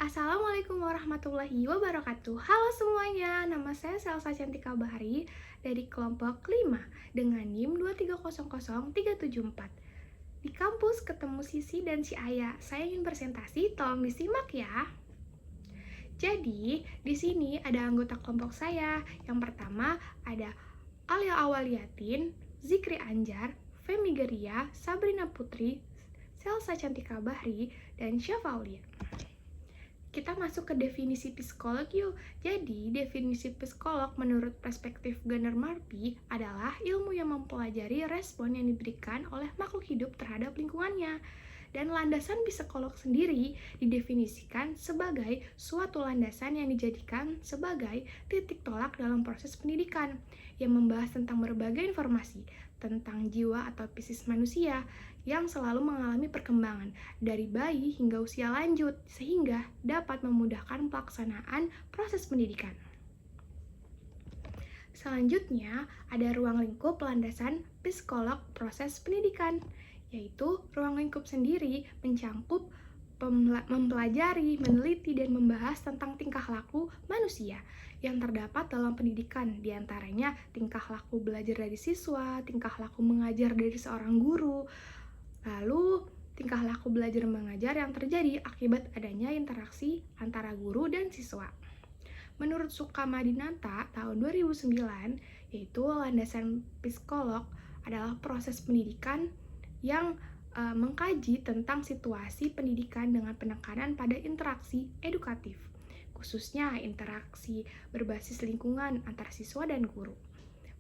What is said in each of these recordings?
Assalamualaikum warahmatullahi wabarakatuh. Halo semuanya, nama saya Selsa Cantika Bahari dari kelompok 5 dengan NIM 2300374. Di kampus ketemu Sisi dan si Aya. Saya ingin presentasi, tolong disimak ya. Jadi, di sini ada anggota kelompok saya. Yang pertama ada Alia Awaliatin, Zikri Anjar, Femi Geria, Sabrina Putri, Selsa Cantika Bahri, dan Syafaulia. Kita masuk ke definisi psikolog yuk. Jadi, definisi psikolog menurut perspektif Gunnar Marby adalah ilmu yang mempelajari respon yang diberikan oleh makhluk hidup terhadap lingkungannya. Dan landasan psikolog sendiri didefinisikan sebagai suatu landasan yang dijadikan sebagai titik tolak dalam proses pendidikan yang membahas tentang berbagai informasi tentang jiwa atau psikis manusia yang selalu mengalami perkembangan dari bayi hingga usia lanjut sehingga dapat memudahkan pelaksanaan proses pendidikan. Selanjutnya, ada ruang lingkup landasan psikolog proses pendidikan, yaitu ruang lingkup sendiri mencangkup mempelajari, meneliti, dan membahas tentang tingkah laku manusia yang terdapat dalam pendidikan, diantaranya tingkah laku belajar dari siswa, tingkah laku mengajar dari seorang guru, lalu tingkah laku belajar mengajar yang terjadi akibat adanya interaksi antara guru dan siswa. Menurut Sukamadinata tahun 2009, yaitu landasan psikolog adalah proses pendidikan yang mengkaji tentang situasi pendidikan dengan penekanan pada interaksi edukatif, khususnya interaksi berbasis lingkungan antar siswa dan guru.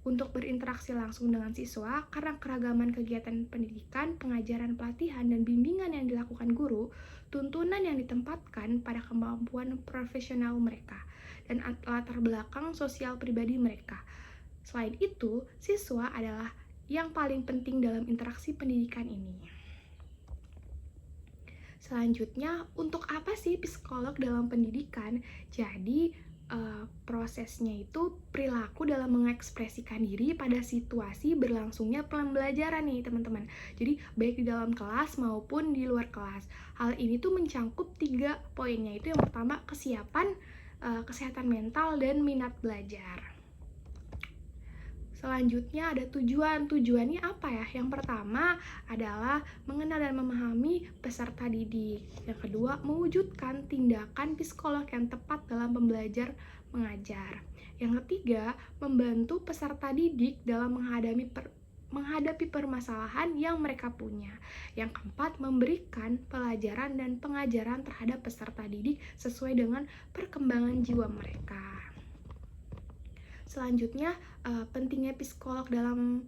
Untuk berinteraksi langsung dengan siswa, karena keragaman kegiatan pendidikan, pengajaran, pelatihan, dan bimbingan yang dilakukan guru, tuntunan yang ditempatkan pada kemampuan profesional mereka, dan latar belakang sosial pribadi mereka. Selain itu, siswa adalah yang paling penting dalam interaksi pendidikan ini. Selanjutnya, untuk apa sih psikolog dalam pendidikan? Jadi, prosesnya itu perilaku dalam mengekspresikan diri pada situasi berlangsungnya pembelajaran nih teman-teman. Jadi baik di dalam kelas maupun di luar kelas. Hal ini tuh mencangkup 3 poinnya, itu yang pertama kesiapan, kesehatan mental, dan minat belajar. Selanjutnya ada tujuan. Tujuannya apa ya? Yang pertama adalah mengenal dan memahami peserta didik. Yang kedua, mewujudkan tindakan psikolog yang tepat dalam pembelajar mengajar. Yang ketiga, membantu peserta didik dalam menghadapi permasalahan yang mereka punya. Yang keempat, memberikan pelajaran dan pengajaran terhadap peserta didik sesuai dengan perkembangan jiwa mereka. Selanjutnya, pentingnya psikolog dalam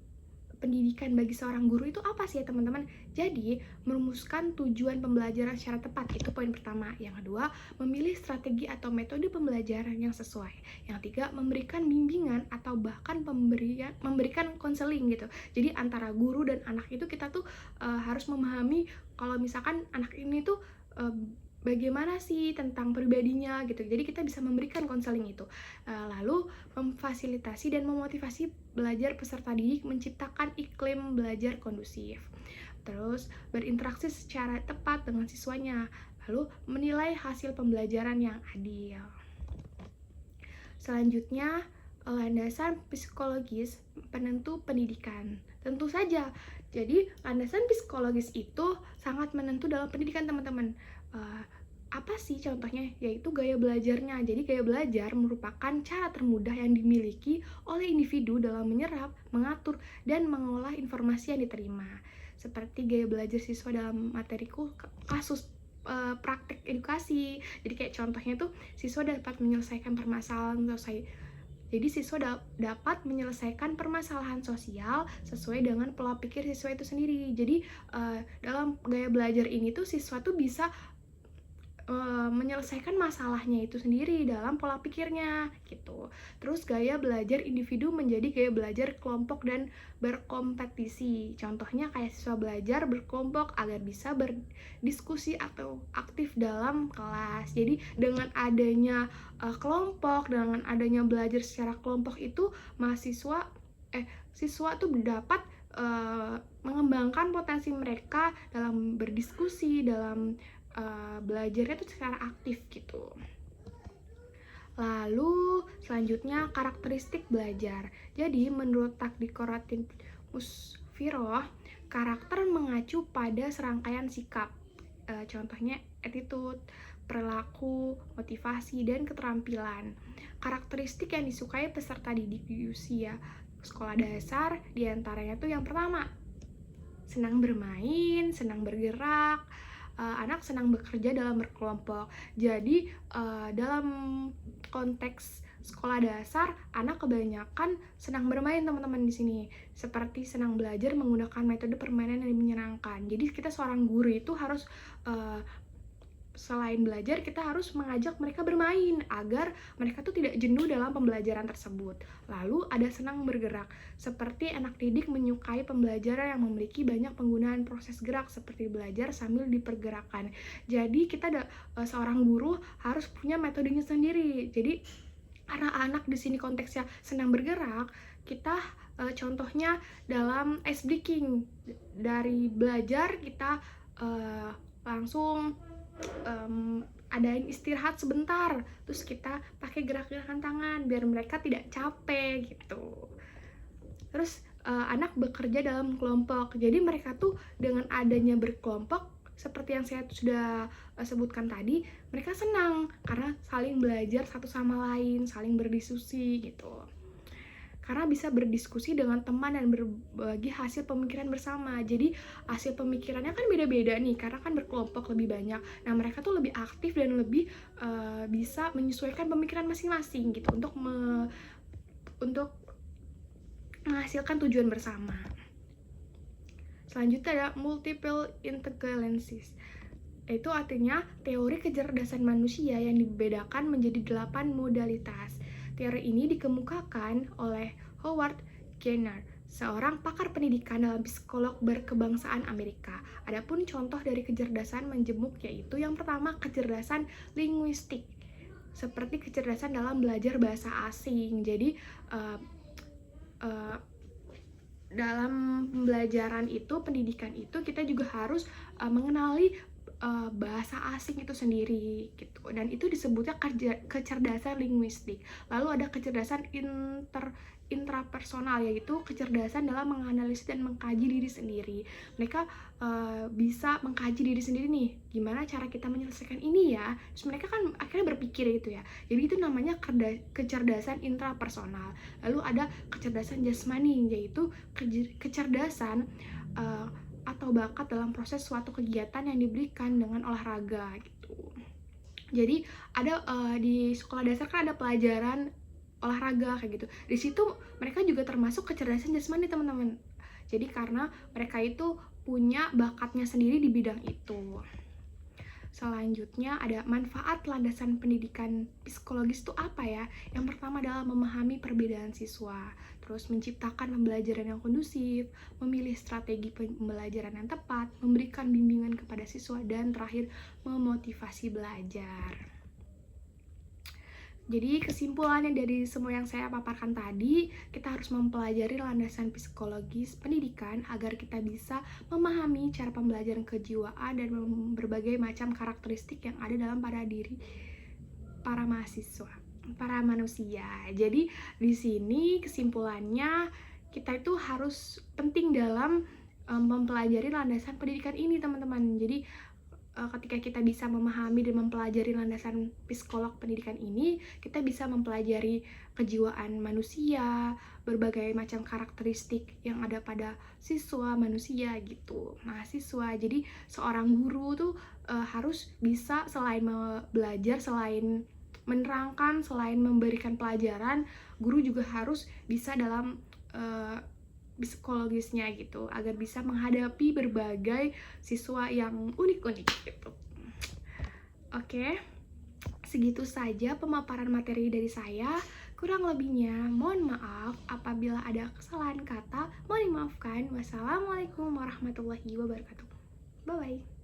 pendidikan bagi seorang guru itu apa sih ya teman-teman? Jadi, merumuskan tujuan pembelajaran secara tepat, itu poin pertama. Yang kedua, memilih strategi atau metode pembelajaran yang sesuai. Yang tiga, memberikan bimbingan atau bahkan memberikan konseling gitu. Jadi, antara guru dan anak itu kita tuh harus memahami kalau misalkan anak ini tuh bagaimana sih tentang pribadinya gitu. Jadi kita bisa memberikan konseling itu. Lalu memfasilitasi dan memotivasi belajar peserta didik menciptakan iklim belajar kondusif. Terus berinteraksi secara tepat dengan siswanya. Lalu menilai hasil pembelajaran yang adil. Selanjutnya, landasan psikologis penentu pendidikan. Tentu saja. Jadi, landasan psikologis itu sangat menentu dalam pendidikan teman-teman. Apa sih contohnya? Yaitu gaya belajarnya. Jadi gaya belajar merupakan cara termudah yang dimiliki oleh individu dalam menyerap, mengatur, dan mengolah informasi yang diterima. Seperti gaya belajar siswa dalam materi kasus praktik edukasi. Jadi kayak contohnya tuh siswa dapat menyelesaikan permasalahan Jadi siswa dapat menyelesaikan permasalahan sosial sesuai dengan pola pikir siswa itu sendiri. Jadi dalam gaya belajar ini tuh siswa tuh bisa menyelesaikan masalahnya itu sendiri dalam pola pikirnya gitu. Terus gaya belajar individu menjadi gaya belajar kelompok dan berkompetisi. Contohnya kayak siswa belajar berkelompok agar bisa berdiskusi atau aktif dalam kelas. Jadi dengan adanya kelompok, dengan adanya belajar secara kelompok itu siswa tuh dapat mengembangkan potensi mereka dalam berdiskusi, dalam belajarnya tuh secara aktif gitu. Lalu selanjutnya karakteristik belajar. Jadi menurut Takdikoratin Musfiroh, karakter mengacu pada serangkaian sikap. Contohnya attitude, perilaku, motivasi, dan keterampilan. Karakteristik yang disukai peserta didik di usia sekolah dasar diantaranya tuh yang pertama, senang bermain, senang bergerak, anak senang bekerja dalam berkelompok. Jadi dalam konteks sekolah dasar, anak kebanyakan senang bermain teman-teman di sini. Seperti senang belajar menggunakan metode permainan yang menyenangkan. Jadi kita seorang guru itu harus selain belajar, kita harus mengajak mereka bermain agar mereka tuh tidak jenuh dalam pembelajaran tersebut. Lalu ada senang bergerak, seperti anak didik menyukai pembelajaran yang memiliki banyak penggunaan proses gerak seperti belajar sambil dipergerakan. Jadi kita seorang guru harus punya metodenya sendiri. Jadi karena anak di sini konteksnya senang bergerak, kita contohnya dalam ice breaking, dari belajar kita langsung adain istirahat sebentar, terus kita pakai gerak-gerakan tangan biar mereka tidak capek gitu. Terus anak bekerja dalam kelompok, jadi mereka tuh dengan adanya berkelompok seperti yang saya sudah sebutkan tadi, mereka senang karena saling belajar satu sama lain, saling berdiskusi gitu. Karena bisa berdiskusi dengan teman dan berbagi hasil pemikiran bersama. Jadi hasil pemikirannya kan beda-beda nih, karena kan berkelompok lebih banyak. Nah mereka tuh lebih aktif dan lebih bisa menyesuaikan pemikiran masing-masing gitu untuk menghasilkan tujuan bersama. Selanjutnya ada multiple intelligences. Itu artinya teori kecerdasan manusia yang dibedakan menjadi 8 modalitas. Teori ini dikemukakan oleh Howard Gardner, seorang pakar pendidikan dalam psikolog berkebangsaan Amerika. Adapun contoh dari kecerdasan menjemuk yaitu yang pertama kecerdasan linguistik, seperti kecerdasan dalam belajar bahasa asing. Jadi dalam pembelajaran itu, pendidikan itu kita juga harus mengenali bahasa asing itu sendiri gitu, dan itu disebutnya kecerdasan linguistik. Lalu ada kecerdasan intrapersonal, yaitu kecerdasan dalam menganalisis dan mengkaji diri sendiri. Mereka bisa mengkaji diri sendiri nih, gimana cara kita menyelesaikan ini ya, terus mereka kan akhirnya berpikir gitu ya. Jadi itu namanya kecerdasan intrapersonal. Lalu ada kecerdasan jasmani, yaitu kecerdasan atau bakat dalam proses suatu kegiatan yang diberikan dengan olahraga gitu. Jadi ada di sekolah dasar kan ada pelajaran olahraga kayak gitu. Di situ mereka juga termasuk kecerdasan jasmani teman-teman. Jadi karena mereka itu punya bakatnya sendiri di bidang itu. Selanjutnya ada manfaat landasan pendidikan psikologis itu apa ya? Yang pertama adalah memahami perbedaan siswa, terus menciptakan pembelajaran yang kondusif, memilih strategi pembelajaran yang tepat, memberikan bimbingan kepada siswa, dan terakhir memotivasi belajar. Jadi kesimpulannya dari semua yang saya paparkan tadi, kita harus mempelajari landasan psikologis pendidikan agar kita bisa memahami cara pembelajaran kejiwaan dan berbagai macam karakteristik yang ada dalam pada diri para mahasiswa, para manusia. Jadi di sini kesimpulannya kita itu harus penting dalam mempelajari landasan pendidikan ini teman-teman. Jadi ketika kita bisa memahami dan mempelajari landasan psikolog pendidikan ini, kita bisa mempelajari kejiwaan manusia, berbagai macam karakteristik yang ada pada siswa manusia gitu, mahasiswa. Jadi seorang guru tuh harus bisa selain belajar, selain menerangkan, selain memberikan pelajaran, guru juga harus bisa dalam psikologisnya gitu, agar bisa menghadapi berbagai siswa yang unik-unik gitu. Oke, segitu saja pemaparan materi dari saya. Kurang lebihnya mohon maaf apabila ada kesalahan kata, mohon dimaafkan. Wassalamualaikum warahmatullahi wabarakatuh. Bye bye.